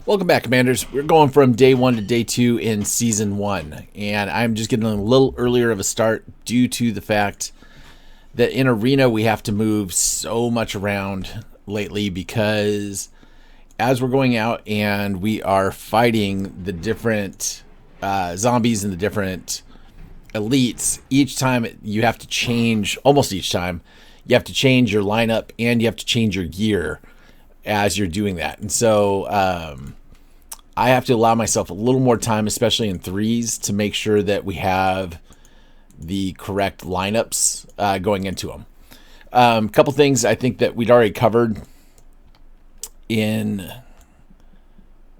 Welcome back, Commanders. We're going from day 1 to day 2 in Season 1, and I'm just getting a little earlier of a start due to the fact that in Arena we have to move so much around lately because as we're going out and we are fighting the different zombies and the different elites, each time you have to change, almost each time, you have to change your lineup and you have to change your gear as you're doing that. And so I have to allow myself a little more time, especially in threes, to make sure that we have the correct lineups going into them. A couple things I think that we'd already covered in...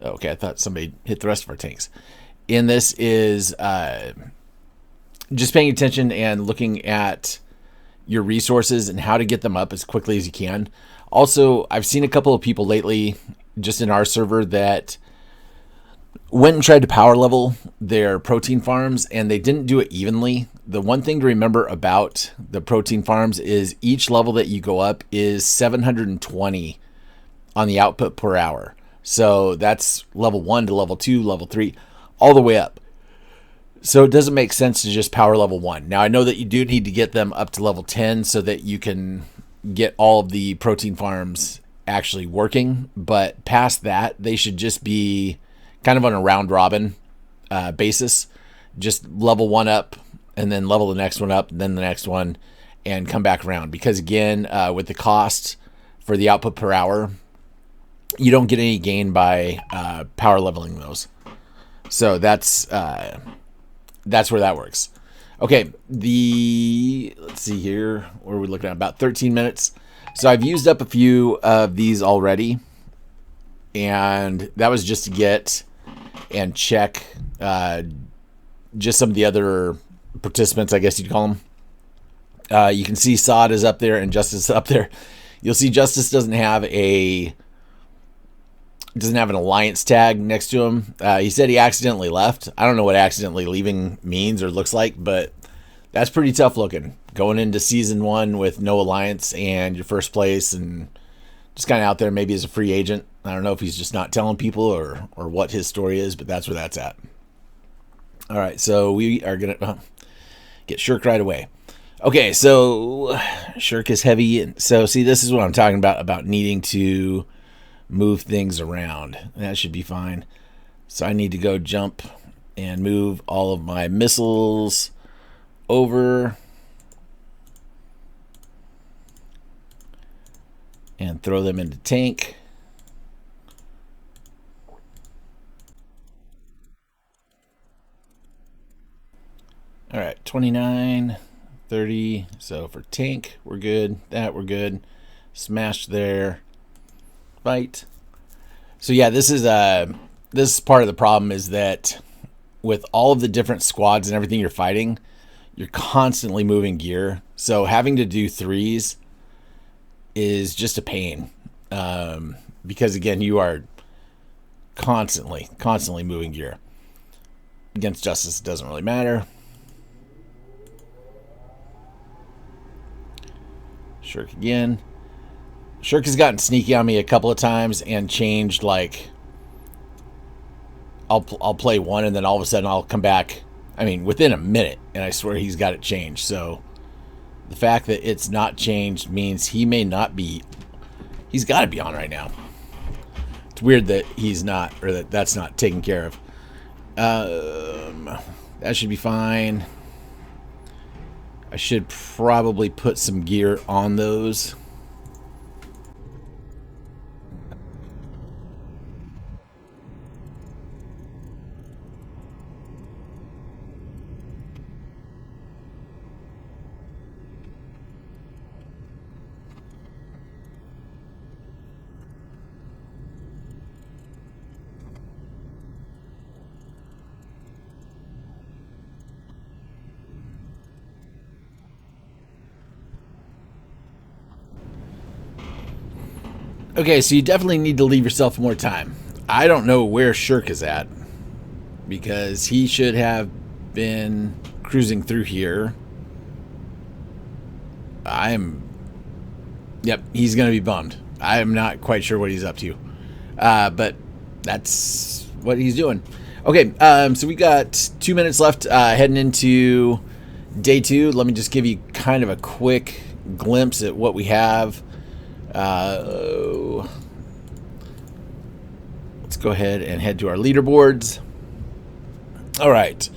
Okay, I thought somebody hit the rest of our tanks. In this is just paying attention and looking at your resources and how to get them up as quickly as you can. Also, I've seen a couple of people lately, just in our server, that went and tried to power level their protein farms, and they didn't do it evenly. The one thing to remember about the protein farms is each level that you go up is 720 on the output per hour. So that's level 1 to level 2, level 3, all the way up. So it doesn't make sense to just power level 1. Now, I know that you do need to get them up to level 10 so that you can get all of the protein farms actually working. But past that, they should just be kind of on a round robin basis. Just level 1 up and then level the next one up, and then the next one, and come back around. Because again, with the cost for the output per hour, you don't get any gain by power leveling those. So that's where that works. Okay, let's see here. What are we looking at? About 13 minutes. So I've used up a few of these already, and that was just to get and check just some of the other participants, I guess you'd call them. You can see Sod is up there and Justice is up there. You'll see Justice doesn't have an alliance tag next to him. He said he accidentally left. I don't know what accidentally leaving means or looks like, but that's pretty tough looking. Going into Season 1 with no alliance and your first place and just kind of out there maybe as a free agent. I don't know if he's just not telling people or what his story is, but that's where that's at. All right, so we are going to get Shirk right away. Okay, so Shirk is heavy. And so, see, this is what I'm talking about needing to move things around. That should be fine. So I need to go jump and move all of my missiles over and throw them into tank. All right, 29, 30. So for tank, we're good. That we're good. Smash there. Fight. So yeah, this is part of the problem, is that with all of the different squads and everything you're fighting, you're constantly moving gear. So having to do threes is just a pain, because again, you are constantly moving gear. Against Justice, it doesn't really matter. Shirk again. Shirk has gotten sneaky on me a couple of times and changed, like, I'll play one and then all of a sudden I'll come back, I mean, within a minute, and I swear he's got it changed. So the fact that it's not changed means he may not be, he's got to be on right now. It's weird that he's not, or that's not taken care of. That should be fine. I should probably put some gear on those. Okay, so you definitely need to leave yourself more time. I don't know where Shirk is at, because he should have been cruising through here. Yep, he's going to be bummed. I am not quite sure what he's up to. But that's what he's doing. Okay, so we got 2 minutes left heading into day 2. Let me just give you kind of a quick glimpse at what we have. Let's go ahead and head to our leaderboards. All right.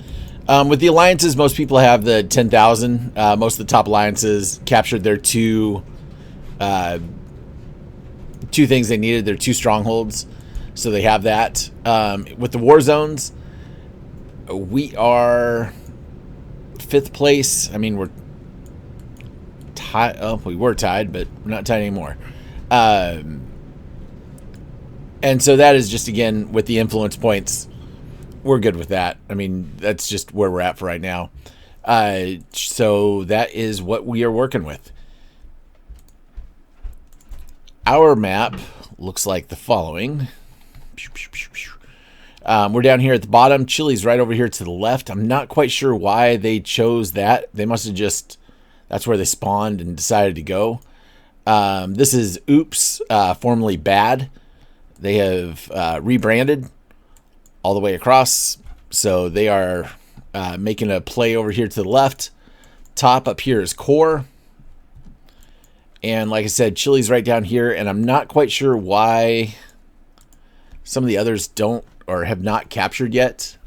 With the alliances, most people have the 10,000. Most of the top alliances captured their two things they needed, their 2 strongholds. So they have that. With the war zones, we are 5th place. I mean, we're tied. Oh, we were tied, but we're not tied anymore. And so that is just, again, with the influence points, we're good with that. I mean, that's just where we're at for right now. So that is what we are working with. Our map looks like the following. We're down here at the bottom. Chile's right over here to the left. I'm not quite sure why they chose that. They must have just, that's where they spawned and decided to go. This is Oops, formerly Bad. They have rebranded all the way across. So they are making a play over here to the left. Top up here is Core. And like I said, Chile's right down here. And I'm not quite sure why some of the others don't or have not captured yet.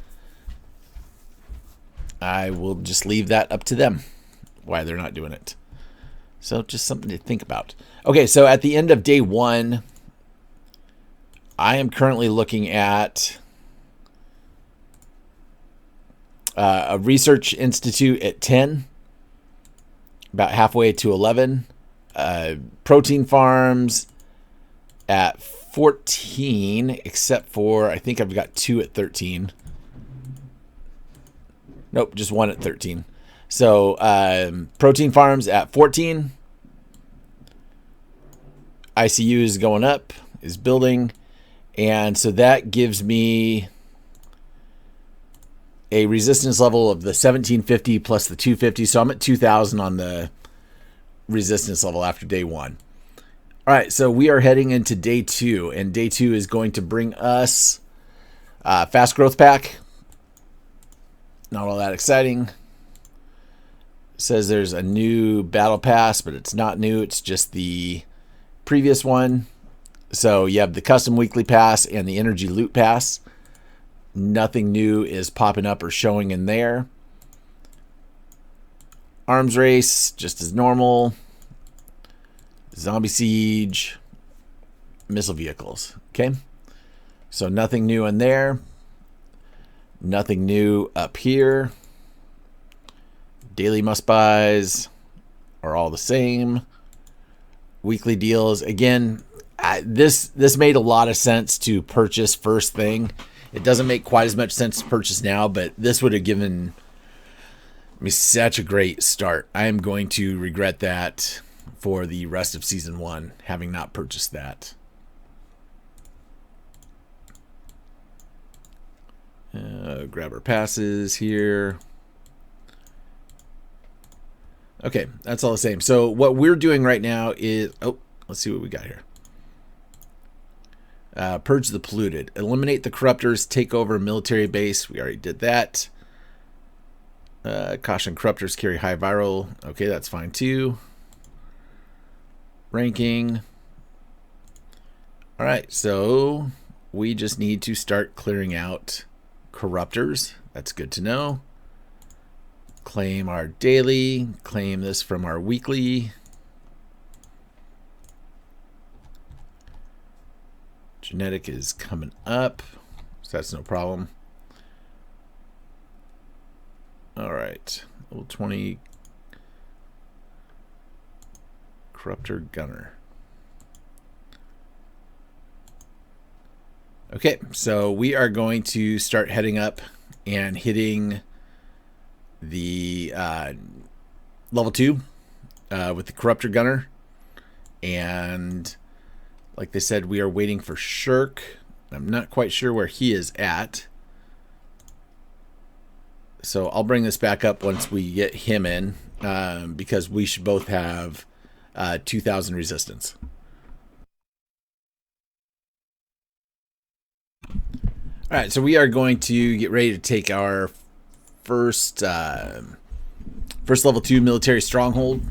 I will just leave that up to them, why they're not doing it. So just something to think about. Okay, so at the end of day 1, I am currently looking at a research institute at 10, about halfway to 11. Protein farms at 14, except for I think I've got 2 at 13. Nope, just 1 at 13. So protein farms at 14. ICU is going up, is building, and so that gives me a resistance level of the 1750 plus the 250. So I'm at 2000 on the resistance level after day 1. All right, so we are heading into day 2, and day 2 is going to bring us fast growth pack. Not all that exciting. It says there's a new battle pass, but it's not new. It's just the previous one. So you have the custom weekly pass and the energy loot pass. Nothing new is popping up or showing in there. Arms race, just as normal. Zombie siege, missile vehicles. Okay, so nothing new in there. Nothing new up here. Daily must buys are all the same. Weekly deals, again, this made a lot of sense to purchase first thing. It doesn't make quite as much sense to purchase now, but this would have given me such a great start. I am going to regret that for the rest of season 1, having not purchased that. Grab our passes here. Okay, that's all the same. So what we're doing right now is, let's see what we got here. Purge the polluted. Eliminate the corruptors. Take over military base. We already did that. Caution corruptors carry high viral. Okay, that's fine too. Ranking. All right, so we just need to start clearing out corruptors. That's good to know. Claim our daily. Claim this from our weekly. Genetic is coming up, so that's no problem. All right, level 20 corruptor gunner. Okay, so we are going to start heading up and hitting the level 2 with the corruptor gunner. And like they said, we are waiting for Shirk. I'm not quite sure where he is at. So I'll bring this back up once we get him in, because we should both have 2,000 resistance. All right, so we are going to get ready to take our first first level 2 military stronghold.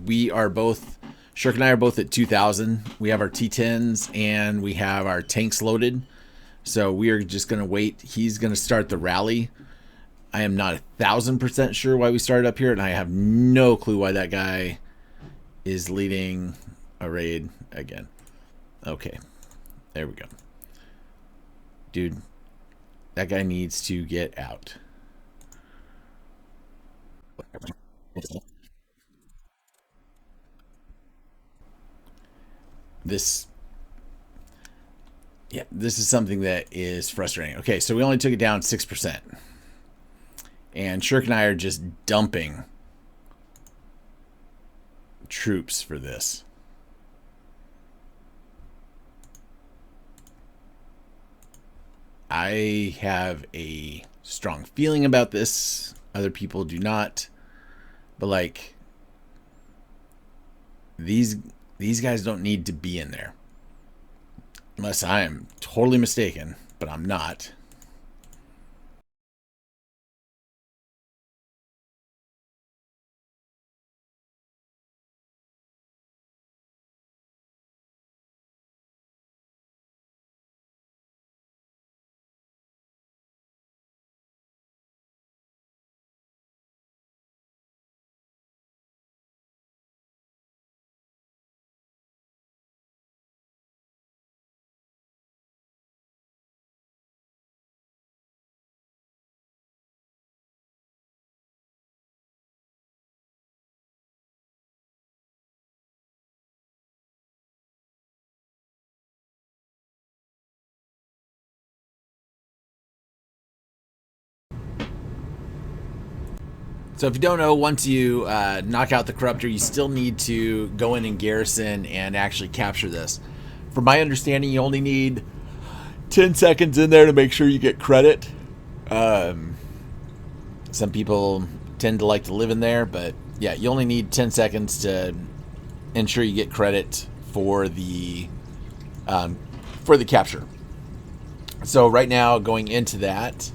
We are both Shirk and I are both at 2,000. We have our T10s and we have our tanks loaded. So we are just going to wait. He's going to start the rally. I am not 1,000% sure why we started up here, and I have no clue why that guy is leading a raid again. Okay, there we go. Dude, that guy needs to get out. This, yeah, this is something that is frustrating. Okay, so we only took it down 6%. And Shirk and I are just dumping troops for this. I have a strong feeling about this. Other people do not. But like these guys don't need to be in there. Unless I am totally mistaken, but I'm not. So if you don't know, once you knock out the corruptor, you still need to go in and garrison and actually capture this. From my understanding, you only need 10 seconds in there to make sure you get credit. Some people tend to like to live in there, but yeah, you only need 10 seconds to ensure you get credit for the capture. So right now, going into that,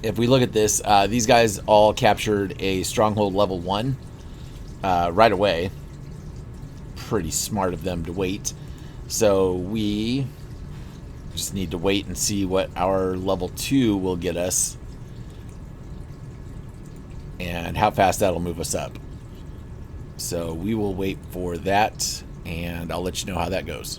if we look at this, these guys all captured a stronghold level 1 right away. Pretty smart of them to wait. So we just need to wait and see what our level 2 will get us and how fast that'll move us up. So we will wait for that, and I'll let you know how that goes.